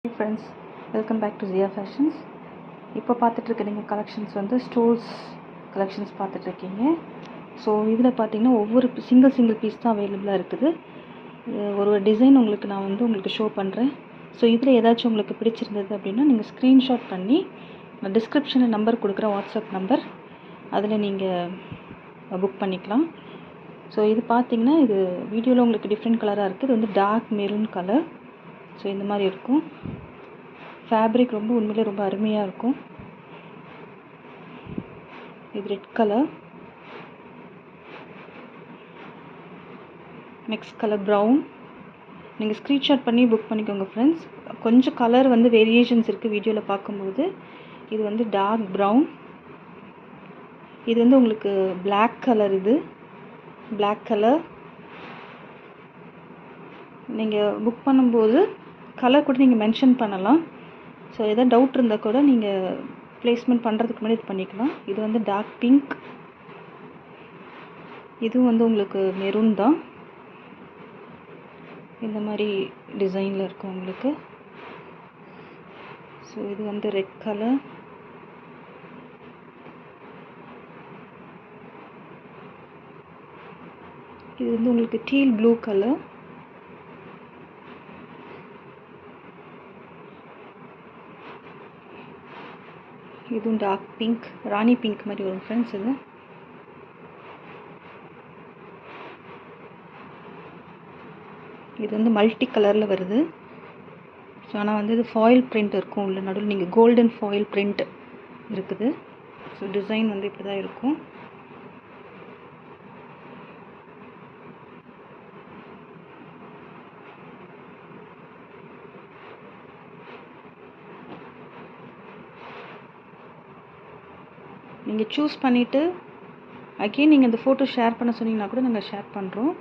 Hey friends, welcome back to Zia Fashions. இப்போ பார்த்துட்ருக்க நீங்கள் collections வந்து ஸ்டோல்ஸ் கலெக்ஷன்ஸ் பார்த்துட்ருக்கீங்க. ஸோ இதில் பார்த்தீங்கன்னா ஒவ்வொரு சிங்கிள் பீஸ் தான் அவைலபிளாக இருக்குது. ஒரு டிசைன் உங்களுக்கு ஷோ பண்ணுறேன். ஸோ இதில் ஏதாச்சும் உங்களுக்கு பிடிச்சிருந்தது அப்படின்னா நீங்கள் ஸ்க்ரீன்ஷாட் பண்ணி நான் டிஸ்கிரிப்ஷனில் நம்பர் கொடுக்குறேன், வாட்ஸ்அப் நம்பர், அதில் நீங்கள் புக் பண்ணிக்கலாம். ஸோ இது பார்த்தீங்கன்னா இது வீடியோவில் உங்களுக்கு டிஃப்ரெண்ட் கலராக இருக்குது. இது வந்து டார்க் மெரூன் கலர். ஸோ இந்த மாதிரி இருக்கும். ஃபேப்ரிக் உண்மையிலே ரொம்ப அருமையாக இருக்கும். இது red colour, mix colour brown. நீங்கள் ஸ்க்ரீன்ஷாட் பண்ணி புக் பண்ணிக்கோங்க ஃப்ரெண்ட்ஸ். கொஞ்சம் கலர் வந்து வேரியேஷன்ஸ் இருக்குது வீடியோவில் பார்க்கும்போது. இது வந்து டார்க் ப்ரௌன். இது வந்து உங்களுக்கு பிளாக் கலர். இது பிளாக் கலர். நீங்கள் புக் பண்ணும்போது கலர் கூட நீங்கள் மென்ஷன் பண்ணலாம். ஸோ எதாவது டவுட் இருந்தால் கூட நீங்கள் ப்ளேஸ்மெண்ட் பண்ணுறதுக்கு முன்னாடி இது பண்ணிக்கலாம். இது வந்து டார்க் பிங்க். இதுவும் வந்து உங்களுக்கு மெரூன் தான். இந்த மாதிரி டிசைனில் இருக்கும் உங்களுக்கு. ஸோ இது வந்து ரெட் கலர். இது வந்து உங்களுக்கு டீல் ப்ளூ கலர். இதுவும் டார்க் பிங்க், ராணி பிங்க் மாதிரி வரும் ஃப்ரெண்ட்ஸ். இது வந்து மல்டி கலரில் வருது. ஸோ ஆனால் வந்து இது ஃபாயில் பிரிண்ட் இருக்கும். உள்ள நடுவில் நீங்கள் கோல்டன் ஃபாயில் பிரிண்ட் இருக்குது. ஸோ டிசைன் வந்து இப்படி தான் இருக்கும். நீங்கள் சூஸ் பண்ணிவிட்டு அகெயின் நீங்கள் இந்த ஃபோட்டோ ஷேர் பண்ண சொன்னீங்கன்னா கூட நாங்கள் ஷேர் பண்ணுறோம்.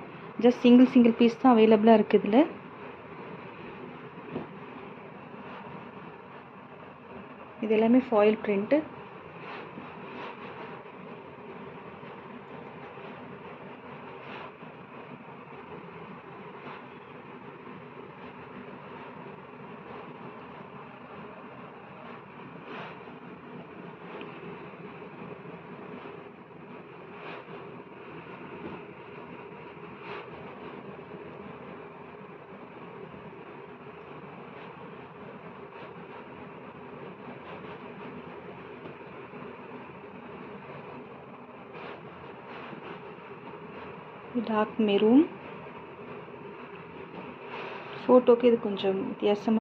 ஜஸ்ட் சிங்கிள் பீஸ் தான் அவைலபிளாக இருக்குது இதில். இது எல்லாமே ஃபாயில் பிரிண்ட்டு. Dark maroon. ஃபோட்டோக்கு இது கொஞ்சம் வித்தியாசமாக